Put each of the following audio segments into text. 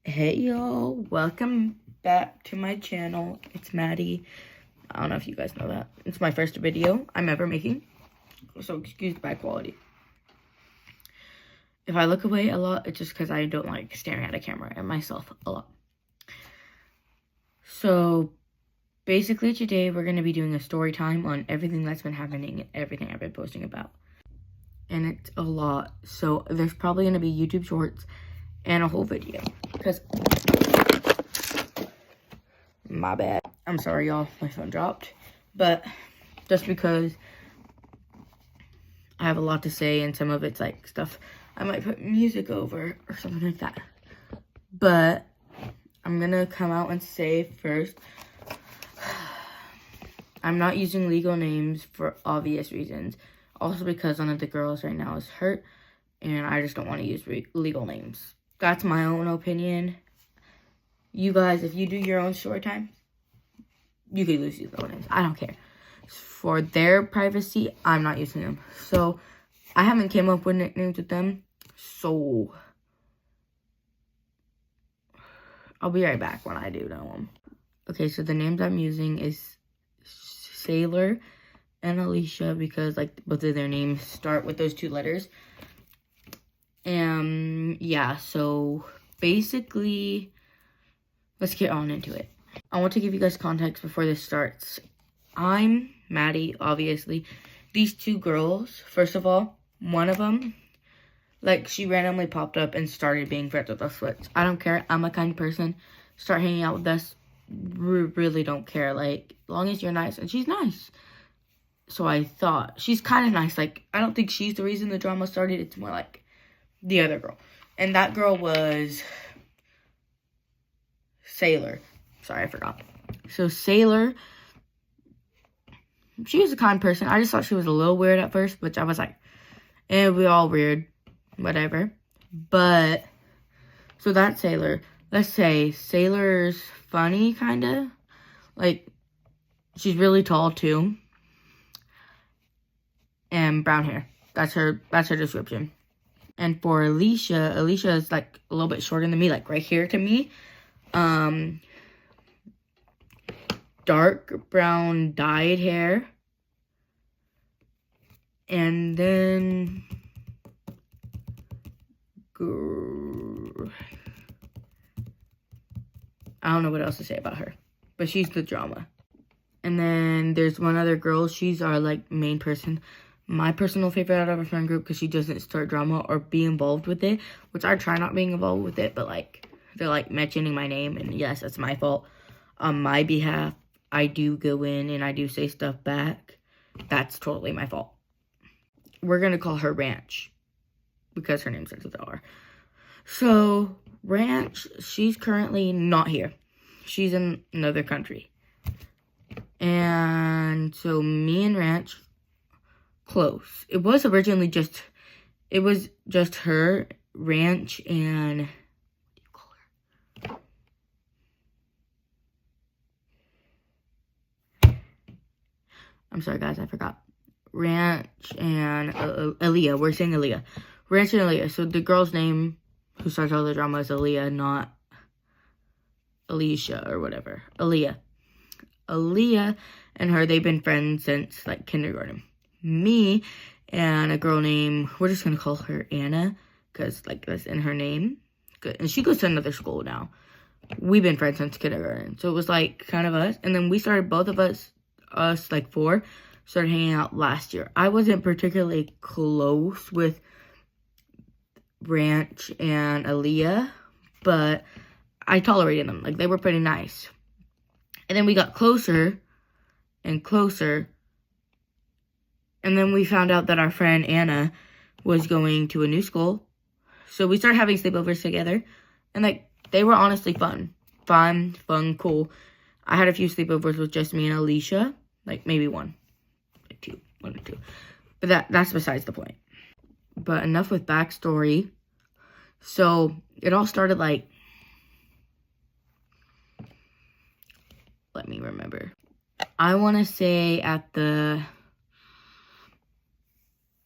Hey y'all, welcome back to my channel. It's Maddie. I don't know if you guys know that. It's my first video I'm ever making, so excuse bad quality. If I look away a lot, it's just because I don't like staring at a camera and myself a lot. So basically today we're going to be doing a story time on everything that's been happening and everything I've been posting about. And it's a lot, so there's probably going to be YouTube shorts and a whole video, because my bad. I'm sorry, y'all. My phone dropped. But just because I have a lot to say and some of it's like stuff I might put music over or something like that. But I'm gonna come out and say first, I'm not using legal names for obvious reasons. Also because one of the girls right now is hurt and I just don't want to use legal names. That's my own opinion. You guys, if you do your own story time, you can use legal names. I don't care. For their privacy, I'm not using them. So, I haven't came up with nicknames with them. So, I'll be right back when I do know them. Okay, so the names I'm using is Sailor and Alicia because, like, both of their names start with those two letters. And, yeah, so, basically, let's get on into it. I want to give you guys context before this starts. I'm Maddie, obviously. These two girls, first of all, one of them, like, she randomly popped up and started being friends with us. I don't care. I'm a kind person. Start hanging out with us. Really don't care. Like, as long as you're nice. And she's nice. So I thought. She's kind of nice. Like, I don't think she's the reason the drama started. It's more like the other girl. And that girl was Sailor. Sorry, I forgot. So, Sailor, she was a kind person. I just thought she was a little weird at first, which I was like, we're all weird. Whatever. But, so that's Sailor. Let's say Sailor's funny, kind of. Like, she's really tall, too. And brown hair. That's her description. And for Alicia is, like, a little bit shorter than me, like, right here to me. Dark brown dyed hair. And then I don't know what else to say about her, but she's the drama. And then there's one other girl. She's our, like, main person. My personal favorite out of our friend group because she doesn't start drama or be involved with it, which I try not being involved with it, but, like, they're, like, mentioning my name, and yes, that's my fault. On my behalf, I do go in and I do say stuff back. That's totally my fault. We're going to call her Ranch because her name starts with R. So, Ranch, she's currently not here. She's in another country. And so, me and Ranch, close. It was originally just her, Ranch, and what do you call her? I'm sorry, guys, I forgot. Ranch and Aaliyah. We're saying Aaliyah. Ranch and Aaliyah. So the girl's name who starts all the drama is Aaliyah, not Alicia or whatever. Aaliyah and her, they've been friends since, like, kindergarten. Me and a girl named, we're just going to call her Anna, because, like, that's in her name. Good. And she goes to another school now. We've been friends since kindergarten. So it was, like, kind of us. And then we started, both of us, like, four, started hanging out last year. I wasn't particularly close with Ranch and Aaliyah, but I tolerated them. Like, they were pretty nice. And then we got closer and closer. And then we found out that our friend Anna was going to a new school. So we started having sleepovers together. And, like, they were honestly fun, cool. I had a few sleepovers with just me and Alicia. Like, maybe one or two. But that's besides the point. But enough with backstory. So, it all started, like, let me remember. I want to say at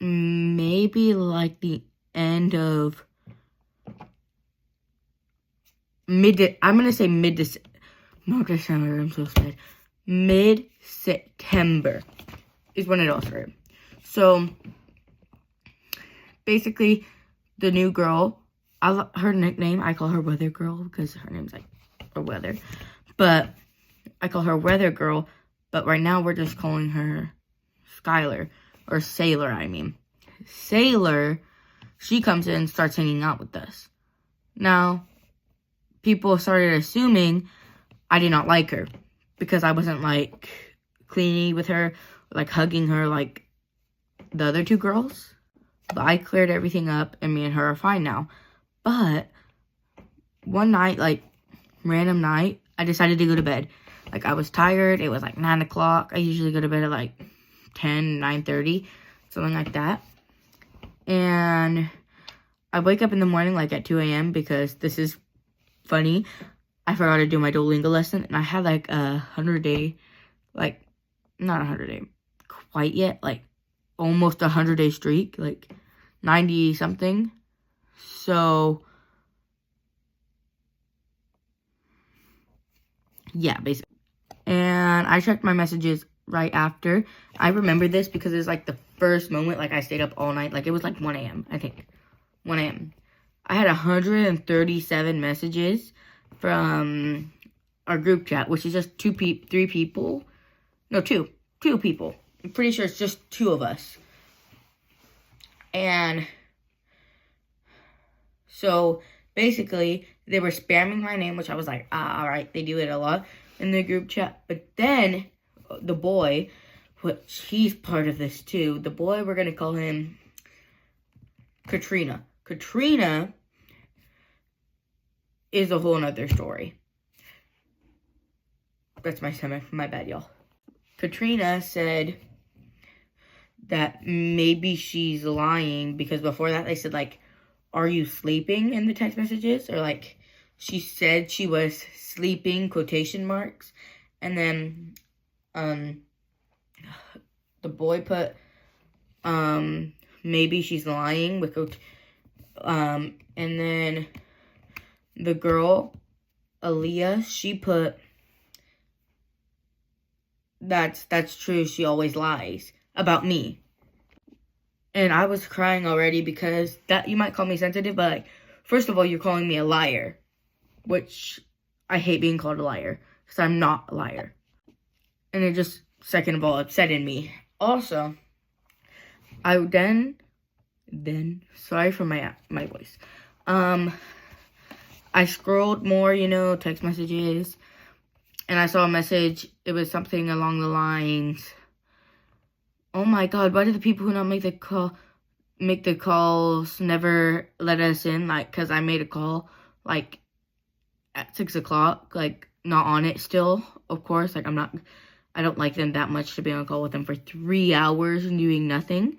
maybe, like, the end of I'm going to say not December, I'm so sad. Mid-September is when it all started. So, basically, the new girl, her nickname, I call her Weather Girl because her name's like a weather. But I call her Weather Girl, but right now we're just calling her Skylar, or Sailor, I mean. Sailor, she comes in and starts hanging out with us. Now, people started assuming I did not like her because I wasn't, like, clingy with her, like, hugging her like the other two girls. But I cleared everything up, and me and her are fine now. But one night, like, random night, I decided to go to bed. Like, I was tired. It was, like, 9 o'clock. I usually go to bed at, like, 10, 9:30, something like that. And I wake up in the morning, like, at 2 a.m. because this is funny. I forgot to do my Duolingo lesson, and I had, like, 100-day, like, not 100-day, quite yet, like, almost 100-day streak, like, 90-something. So, yeah, basically. And I checked my messages right after. I remember this because it was, like, the first moment, like, I stayed up all night. Like, it was, like, 1 a.m., I think. 1 a.m. I had 137 messages from our group chat, which is just two people. Two people. I'm pretty sure it's just two of us. And so, basically, they were spamming my name, which I was like, alright, they do it a lot in the group chat. But then, the boy, which he's part of this too, the boy, we're going to call him Katrina. Katrina is a whole nother story. That's my stomach. My bad, y'all. Katrina said that maybe she's lying because before that they said, like, are you sleeping in the text messages? Or, like, she said she was sleeping, quotation marks. And then, the boy put, maybe she's lying with, and then the girl, Aaliyah, she put, that's true, she always lies about me. And I was crying already because that, you might call me sensitive, but, like, first of all, you're calling me a liar, which I hate being called a liar because I'm not a liar. And it just, second of all, upsetted me. Also, I then, sorry for my voice. I scrolled more, text messages, and I saw a message. It was something along the lines, oh my god, why do the people who not make the calls never let us in? Like, because I made a call, like, at 6 o'clock, like, not on it still, of course. Like, I don't like them that much to be on a call with them for 3 hours and doing nothing.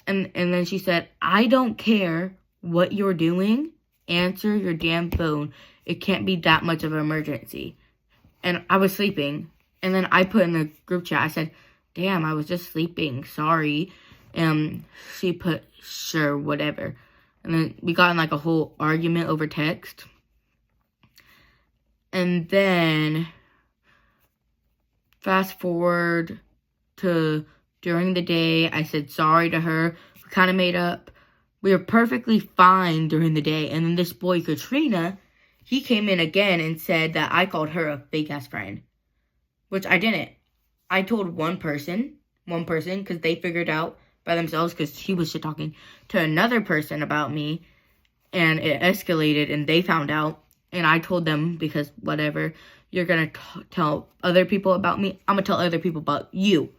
And then she said, I don't care what you're doing. Answer your damn phone. It can't be that much of an emergency. And I was sleeping. And then I put in the group chat, I said, damn, I was just sleeping. Sorry. And she put, sure, whatever. And then we got in, like, a whole argument over text. And then, fast forward to during the day, I said sorry to her. We kind of made up. We were perfectly fine during the day. And then this boy, Katrina, he came in again and said that I called her a fake-ass friend. Which I didn't. I told one person, because they figured out by themselves, because she was shit-talking to another person about me. And it escalated, and they found out. And I told them, because whatever, you're going to tell other people about me. I'm going to tell other people about you.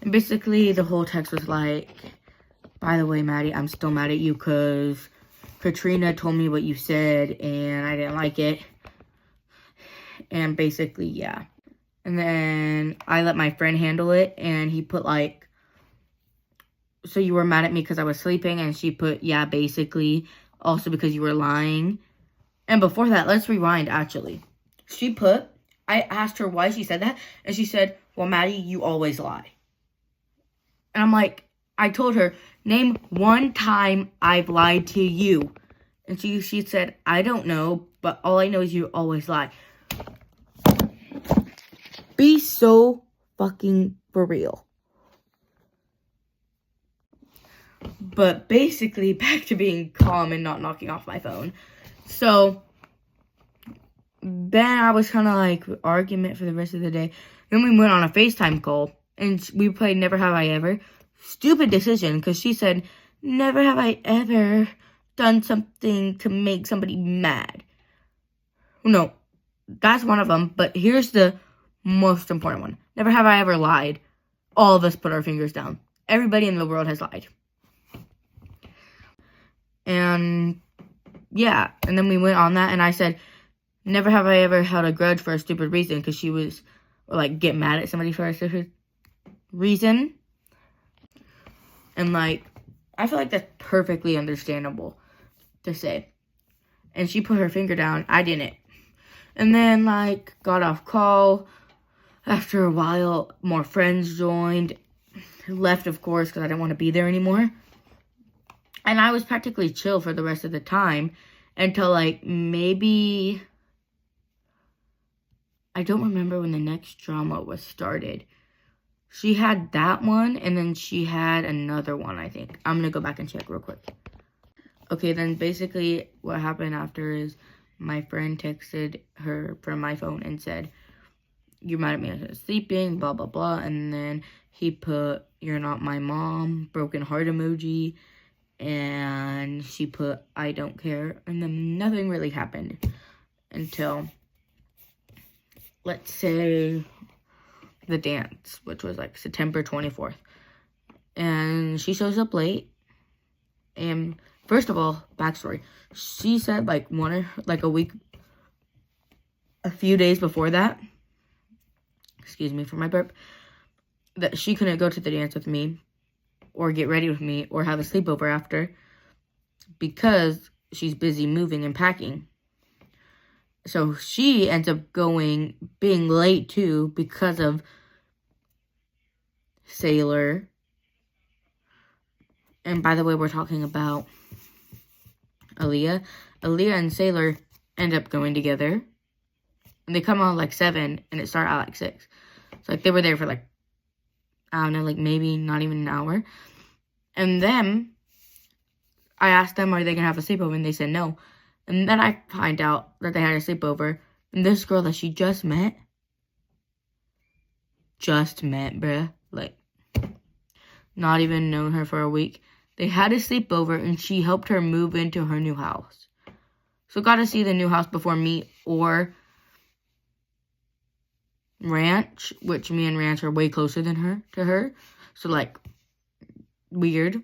And basically, the whole text was like, by the way, Maddie, I'm still mad at you because Katrina told me what you said and I didn't like it. And basically, yeah. And then I let my friend handle it and he put like, so you were mad at me because I was sleeping? And she put, yeah, basically, also because you were lying. And before that, let's rewind, actually. She put, I asked her why she said that, and she said, well, Maddie, you always lie. And I'm like, I told her, name one time I've lied to you. And she said, I don't know, but all I know is you always lie. Be so fucking for real. But basically, back to being calm and not knocking off my phone. So, then I was kind of like, argument for the rest of the day. Then we went on a FaceTime call, and we played Never Have I Ever. Stupid decision, because she said, never have I ever done something to make somebody mad. No, that's one of them, but here's the most important one. Never have I ever lied. All of us put our fingers down. Everybody in the world has lied. And, yeah, and then we went on that, and I said, never have I ever held a grudge for a stupid reason, because she was, like, get mad at somebody for a stupid reason. And, like, I feel like that's perfectly understandable to say. And she put her finger down. I didn't. And then, like, got off call. After a while, more friends joined. Left, of course, because I didn't want to be there anymore. And I was practically chill for the rest of the time. Until, like, maybe... I don't remember when the next drama was started. She had that one, and then she had another one, I think. I'm going to go back and check real quick. Okay, then basically what happened after is my friend texted her from my phone and said, you're mad at me, I was sleeping, blah, blah, blah. And then he put, you're not my mom, broken heart emoji. And she put, I don't care. And then nothing really happened until, let's say, the dance, which was like September 24th. And she shows up late. And first of all, backstory. She said like a few days before that, excuse me for my burp, that she couldn't go to the dance with me or get ready with me or have a sleepover after because she's busy moving and packing. So she ends up being late too because of Sailor. And by the way, we're talking about Aaliyah. Aaliyah and Sailor end up going together. And they come out like 7 and it started at like 6. So like they were there for like, I don't know, like maybe not even an hour. And then I asked them, are they going to have a sleepover? And they said no. And then I find out that they had a sleepover. And this girl that she just met, bruh. Like, not even known her for a week. They had a sleepover and she helped her move into her new house. So got to see the new house before me or Ranch, which me and Ranch are way closer than her. So, like, weird.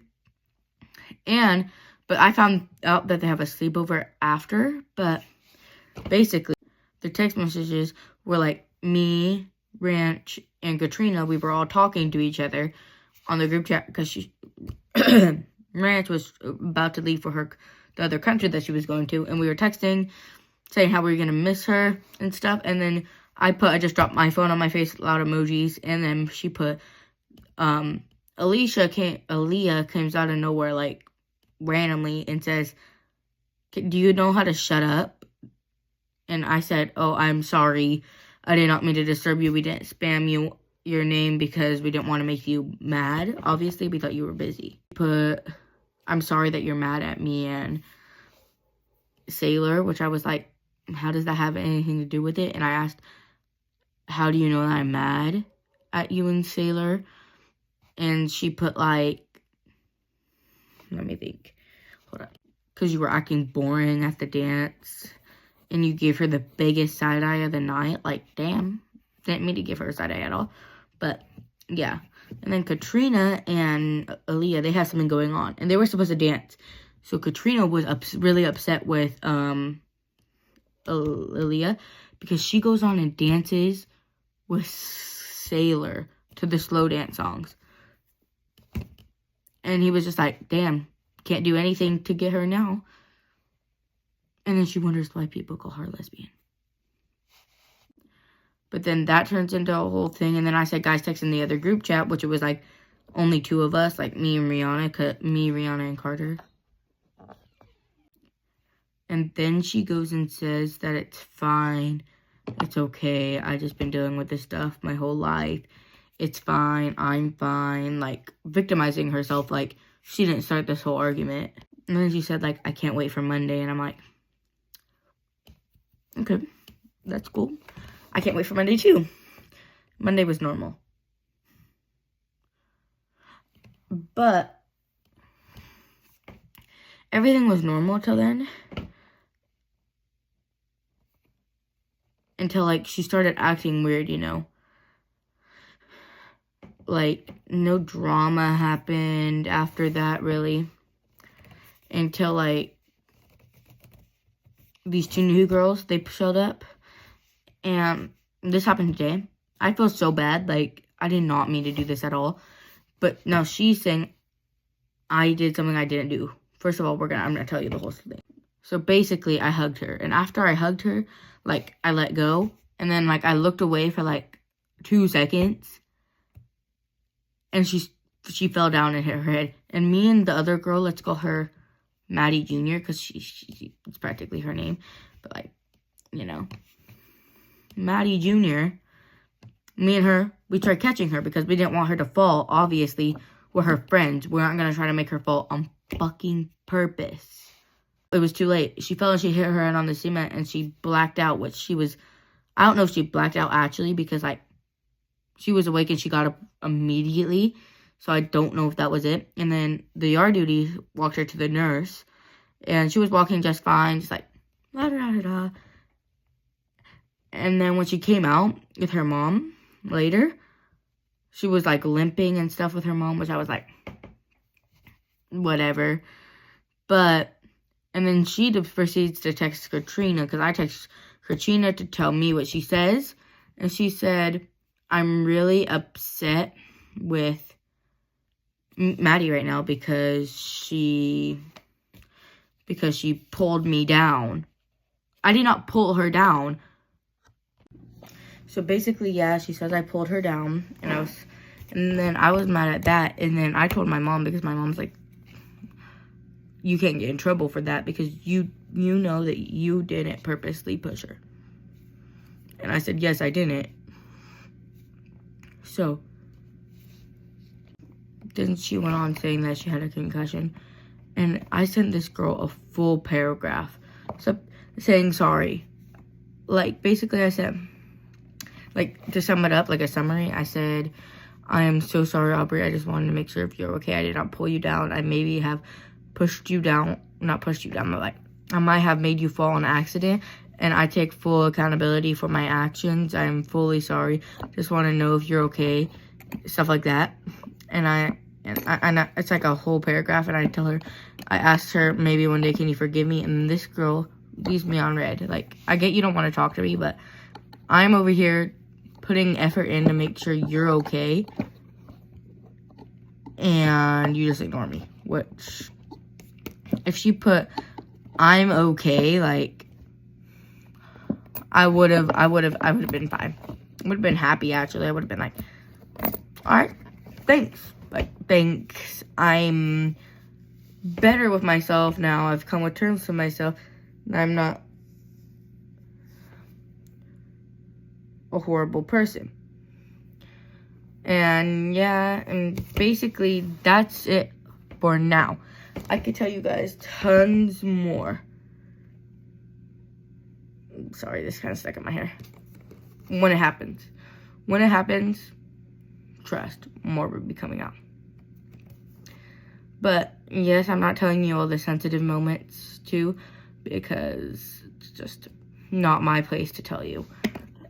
But I found out that they have a sleepover after. But basically, the text messages were like me, Ranch, and Katrina. We were all talking to each other on the group chat because Ranch was about to leave for the other country that she was going to. And we were texting, saying how we were going to miss her and stuff. And then I just dropped my phone on my face, loud emojis. And then she put, Aaliyah comes out of nowhere, like, randomly and says, do you know how to shut up? And I said, oh, I'm sorry. I did not mean to disturb you. We didn't spam your name because we didn't want to make you mad. Obviously, we thought you were busy. But I'm sorry that you're mad at me and Sailor, which I was like, how does that have anything to do with it? And I asked, how do you know that I'm mad at you and Sailor? And she put like, let me think. Hold on. Because you were acting boring at the dance. And you gave her the biggest side-eye of the night. Like, damn. Didn't mean to give her a side-eye at all. But, yeah. And then Katrina and Aaliyah, they had something going on. And they were supposed to dance. So Katrina was really upset with Aaliyah. Because she goes on and dances with Sailor to the slow dance songs. And he was just like, damn, can't do anything to get her now. And then she wonders why people call her lesbian. But then that turns into a whole thing. And then I said, guys, text in the other group chat, which it was like only 2 of us, like me, Rihanna, and Carter. And then she goes and says that it's fine. It's okay. I just been dealing with this stuff my whole life. It's fine. I'm fine. Like, victimizing herself like she didn't start this whole argument. And then she said, like, I can't wait for Monday. And I'm like, okay, that's cool. I can't wait for Monday, too. Monday was normal. But everything was normal till then. Until, like, she started acting weird, you know. Like, no drama happened after that, really. Until, like, these two new girls, they showed up. And this happened today. I feel so bad. Like, I did not mean to do this at all. But now she's saying I did something I didn't do. First of all, I'm gonna tell you the whole thing. So basically, I hugged her. And after I hugged her, like, I let go. And then, like, I looked away for, like, 2 seconds. And she fell down and hit her head. And me and the other girl, let's call her Maddie Jr. Because it's practically her name. But, like, you know. Maddie Jr., me and her, we tried catching her because we didn't want her to fall. Obviously, we're her friends. We aren't going to try to make her fall on fucking purpose. It was too late. She fell and she hit her head on the cement and she blacked out, which she was... I don't know if she blacked out actually because, like, she was awake and she got up immediately. So I don't know if that was it. And then the yard duty walked her to the nurse. And she was walking just fine. Just like, la-da-da-da-da. And then when she came out with her mom later, she was, like, limping and stuff with her mom, which I was like, whatever. But, and then she proceeds to text Katrina, because I text Katrina to tell me what she says. And she said, I'm really upset with Maddie right now because she pulled me down. I did not pull her down. So basically, yeah, she says I pulled her down, and then I was mad at that, and then I told my mom because my mom's like, you can't get in trouble for that because you know that you didn't purposely push her. And I said, yes, I didn't. So then she went on saying that she had a concussion, and I sent this girl a full paragraph saying sorry. Like, basically I said, like, to sum it up, like a summary, I said, I am so sorry, Aubrey. I just wanted to make sure if you're okay. I did not pull you down. I maybe have pushed you down. Not pushed you down, but, like, I might have made you fall on accident. And I take full accountability for my actions. I am fully sorry. Just want to know if you're okay. Stuff like that. And it's like a whole paragraph. And I asked her, maybe one day, can you forgive me? And this girl leaves me on red. Like, I get you don't want to talk to me, but I'm over here putting effort in to make sure you're okay, and you just ignore me, which, if she put, I'm okay, like, I would have been fine. I would have been happy, actually. I would have been like, alright, thanks. Like, thanks. I'm better with myself now. I've come with terms with myself. I'm not a horrible person. And yeah, and basically that's it for now. I could tell you guys tons more. Sorry, this kind of stuck in my hair. When it happens, trust, more will be coming out. But yes, I'm not telling you all the sensitive moments too, because it's just not my place to tell you.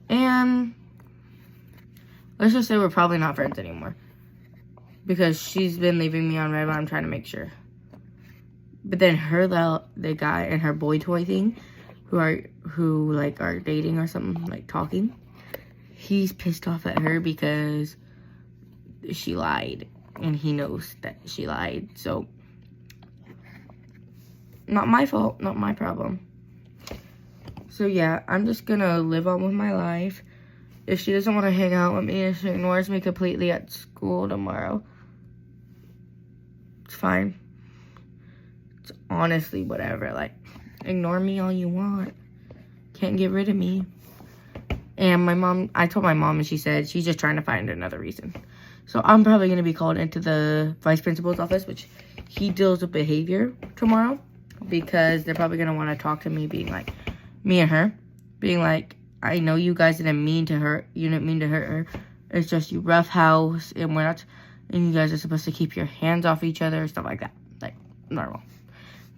And let's just say we're probably not friends anymore. Because she's been leaving me on red, but I'm trying to make sure. But then the guy and her boy toy thing, who are dating or something, like talking, he's pissed off at her because she lied. And he knows that she lied. So, not my fault, not my problem. So yeah, I'm just gonna live on with my life. If she doesn't want to hang out with me, if she ignores me completely at school tomorrow, it's fine. It's honestly whatever. Like, Ignore me all you want. Can't get rid of me. And my mom, I told my mom and she said she's just trying to find another reason. So I'm probably going to be called into the vice principal's office, which he deals with behavior tomorrow. Because they're probably going to want to talk to me, being like, me and her. Being like, I know you guys didn't mean to hurt, you didn't mean to hurt her. It's just you roughhouse and whatnot. And you guys are supposed to keep your hands off each other, stuff like that. Like, normal.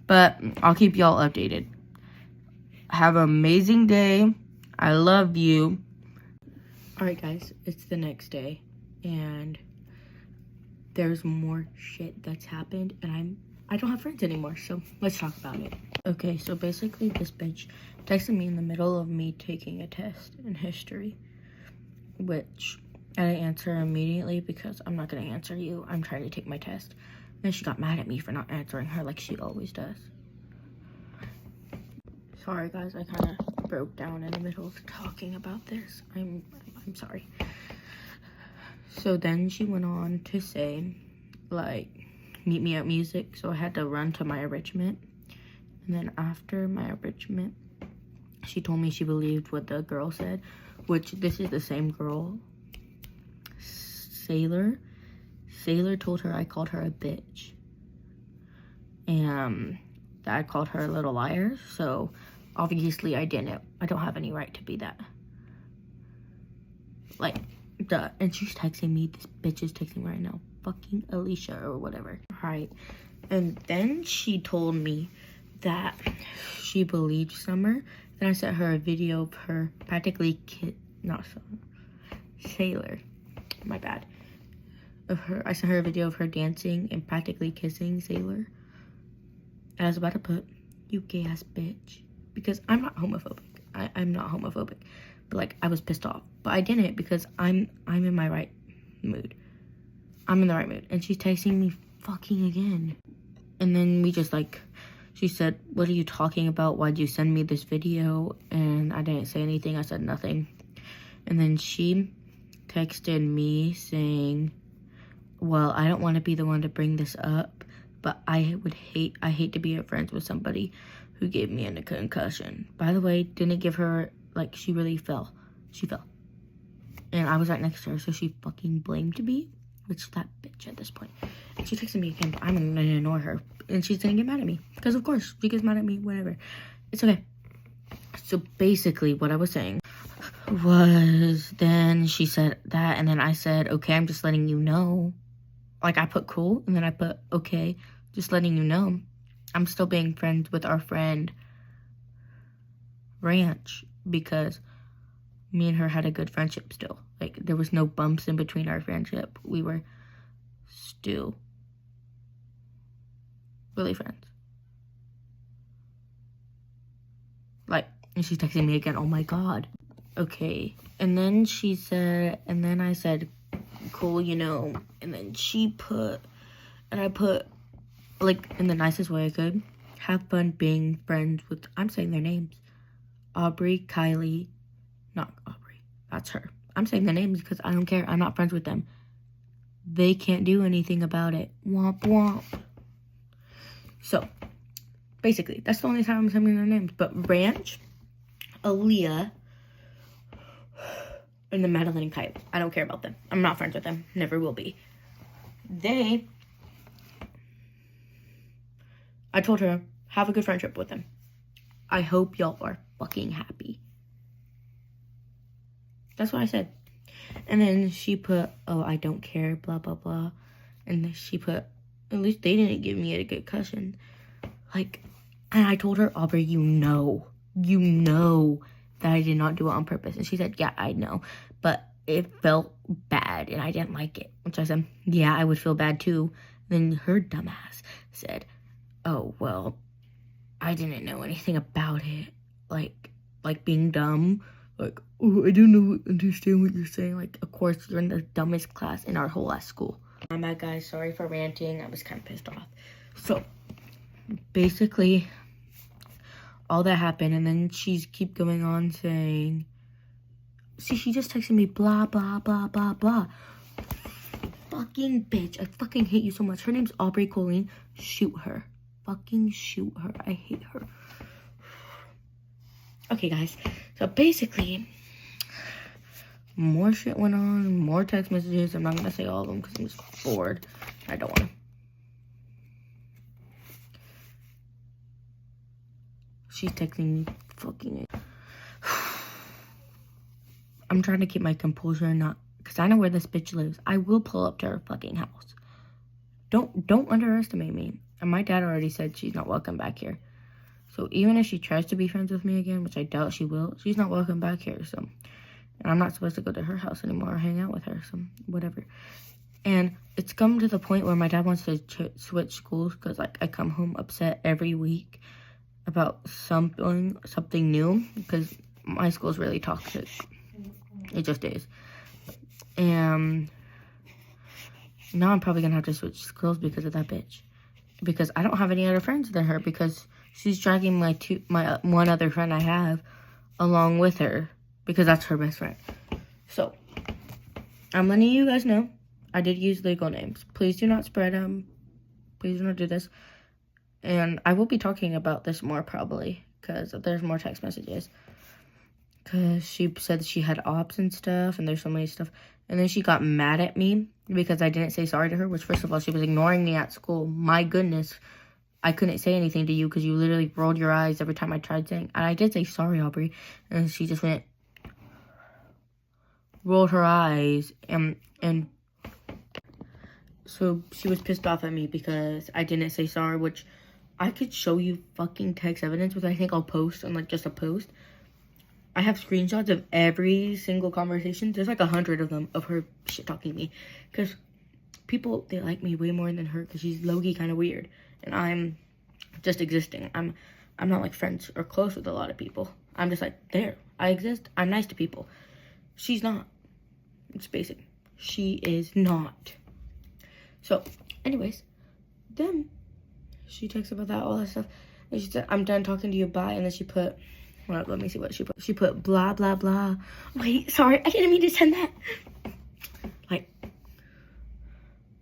But I'll keep y'all updated. Have an amazing day. I love you. Alright guys, it's the next day. And there's more shit that's happened. And I don't have friends anymore. So let's talk about it. Okay, so basically this bitch texted me in the middle of me taking a test in history. Which I didn't answer immediately because I'm not going to answer you. I'm trying to take my test. Then she got mad at me for not answering her like she always does. Sorry guys, I kind of broke down in the middle of talking about this. I'm sorry. So then she went on to say, like, meet me at music. So I had to run to my enrichment. And then after my enrichment, she told me she believed what the girl said, which this is the same girl. Sailor told her I called her a bitch. And that I called her a little liar. So obviously I didn't. I don't have any right to be that. Like, duh. And she's texting me. This bitch is texting me right now. Fucking Alicia or whatever. Right. And then she told me that she believed Summer. Then I sent her a video of her practically Sailor. My bad. I sent her a video of her dancing and practically kissing Sailor. And I was about to put, you gay ass bitch. Because I'm not homophobic. I'm not homophobic. But like, I was pissed off. But I didn't because I'm in my right mood. I'm in the right mood. And she's texting me fucking again. And then we just like, she said, what are you talking about? Why'd you send me this video? And I didn't say anything. I said nothing. And then she texted me saying, well, I don't want to be the one to bring this up, but I hate to be friends with somebody who gave me a concussion. By the way, didn't give her, like, she really fell. She fell. And I was right next to her, so she fucking blamed me, which that bitch at this point. And she texted me again, but I'm gonna ignore her. And she's gonna get mad at me. Because of course, she gets mad at me, whatever. It's okay. So basically, what I was saying was, then she said that, and then I said, okay, I'm just letting you know. Like, I put cool, and then I put, okay, just letting you know. I'm still being friends with our friend Ranch, because me and her had a good friendship still. Like, there was no bumps in between our friendship. We were still really friends. Like, and she's texting me again, oh my god. Okay, and then she said, and then I said, cool, you know, and then she put, and I put, like, in the nicest way I could, have fun being friends with, I'm saying their names, Aubrey, Kylie, not Aubrey, that's her. I'm saying their names because I don't care, I'm not friends with them. They can't do anything about it. Womp womp. So, basically, that's the only time I'm saying their names, but Ranch, Aaliyah, and the Madeline and Kylie. I don't care about them. I'm not friends with them. Never will be. I told her, have a good friendship with them. I hope y'all are fucking happy. That's what I said. And then she put, oh, I don't care, blah, blah, blah. And then she put, at least they didn't give me a concussion. Like, and I told her, Aubrey, you know that I did not do it on purpose. And she said, yeah, I know, but it felt bad and I didn't like it. Which I said, yeah, I would feel bad too. Then her dumbass said, oh, well, I didn't know anything about it. Like being dumb. Like, oh, I don't understand what you're saying. Like, of course, you're in the dumbest class in our whole ass school. I'm bad, guys. Sorry for ranting. I was kind of pissed off. So, basically, all that happened, and then she's keep going on saying, see, she just texted me, blah, blah, blah, blah, blah. Fucking bitch. I fucking hate you so much. Her name's Aubrey Colleen. Shoot her. Fucking shoot her. I hate her. Okay, guys. So basically, more shit went on, more text messages. I'm not gonna say all of them because I'm just bored. I don't want to. She's texting me fucking. I'm trying to keep my composure and not, because I know where this bitch lives. I will pull up to her fucking house. Don't underestimate me. And my dad already said she's not welcome back here. So even if she tries to be friends with me again, which I doubt she will, she's not welcome back here. So, and I'm not supposed to go to her house anymore or hang out with her. So whatever. And it's come to the point where my dad wants to switch schools because like I come home upset every week about something new because my school's really toxic. It just is. And now I'm probably gonna have to switch schools because of that bitch. Because I don't have any other friends than her because she's dragging my one other friend I have along with her because that's her best friend. So I'm letting you guys know I did use legal names. Please do not spread them. Please do not do this. And I will be talking about this more probably because there's more text messages. Because she said she had ops and stuff, and there's so many stuff. And then she got mad at me because I didn't say sorry to her, which, first of all, she was ignoring me at school. My goodness, I couldn't say anything to you because you literally rolled your eyes every time I tried saying. And I did say sorry, Aubrey. And she just rolled her eyes. And so she was pissed off at me because I didn't say sorry, which I could show you fucking text evidence, which I think I'll post on, like, just a post. I have screenshots of every single conversation. There's like 100 of them of her shit talking to me. Because people, they like me way more than her because she's low-key kind of weird. And I'm just existing. I'm not like friends or close with a lot of people. I'm just like, there. I exist. I'm nice to people. She's not. It's basic. She is not. So, anyways, then she texts about that, all that stuff. And she said, I'm done talking to you, bye. And then she put... Well, let me see what she put. She put blah, blah, blah. Wait, sorry. I didn't mean to send that. Like,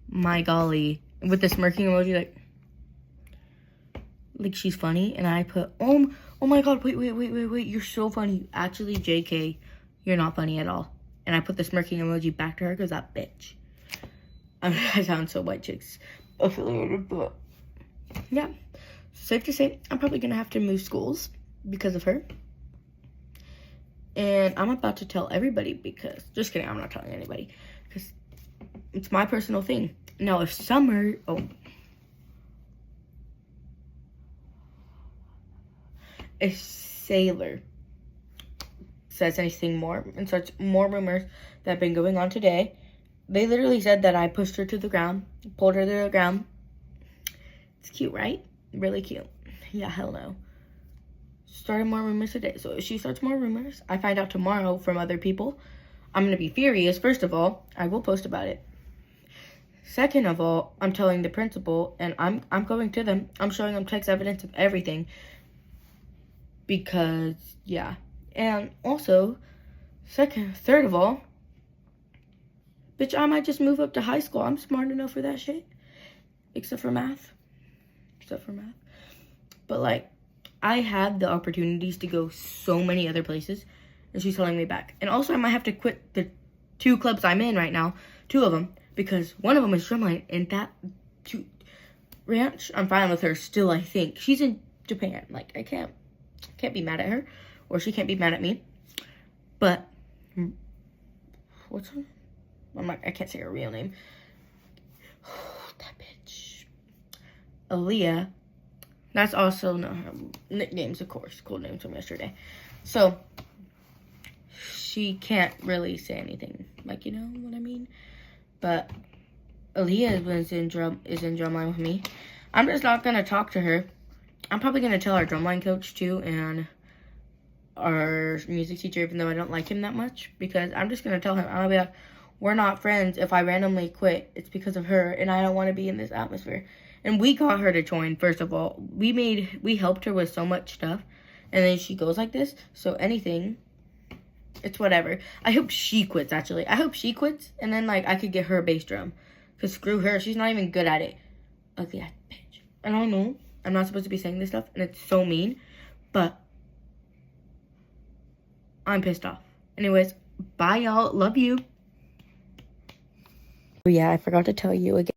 my golly. With the smirking emoji, like she's funny. And I put, oh my God, wait. You're so funny. Actually, JK, you're not funny at all. And I put the smirking emoji back to her because that bitch. I sound so white chicks affiliated, but yeah. Safe to say, I'm probably going to have to move schools because of her. And I'm about to tell everybody because, just kidding, I'm not telling anybody because it's my personal thing. Now, if Summer, if Sailor says anything more and starts more rumors that have been going on today, they literally said that I pushed her to the ground, pulled her to the ground. It's cute, right? Really cute. Yeah, hell no. Started more rumors today. So if she starts more rumors, I find out tomorrow from other people, I'm going to be furious. First of all, I will post about it. Second of all, I'm telling the principal, and I'm going to them. I'm showing them text evidence of everything. Because, yeah. And also, third of all, bitch, I might just move up to high school. I'm smart enough for that shit. Except for math. But, like, I had the opportunities to go so many other places, and she's telling me back. And also, I might have to quit the 2 clubs I'm in right now, 2 of them, because one of them is drumline, and that ranch, I'm fine with her still, I think. She's in Japan. Like, I can't be mad at her, or she can't be mad at me. But, what's her name? I can't say her real name. That bitch. Aaliyah. That's also no nicknames, of course. Cool names from yesterday. So, she can't really say anything. Like, you know what I mean? But, Aaliyah is in drumline with me. I'm just not going to talk to her. I'm probably going to tell our drumline coach, too, and our music teacher, even though I don't like him that much. Because I'm just going to tell him, I'll be like, we're not friends. If I randomly quit, it's because of her, and I don't want to be in this atmosphere. And we got her to join, first of all. We helped her with so much stuff. And then she goes like this. So anything, it's whatever. I hope she quits, actually. I hope she quits. And then, like, I could get her a bass drum. Because screw her. She's not even good at it. Ugly ass bitch. And I know I'm not supposed to be saying this stuff. And it's so mean. But I'm pissed off. Anyways, bye y'all. Love you. Oh yeah, I forgot to tell you again.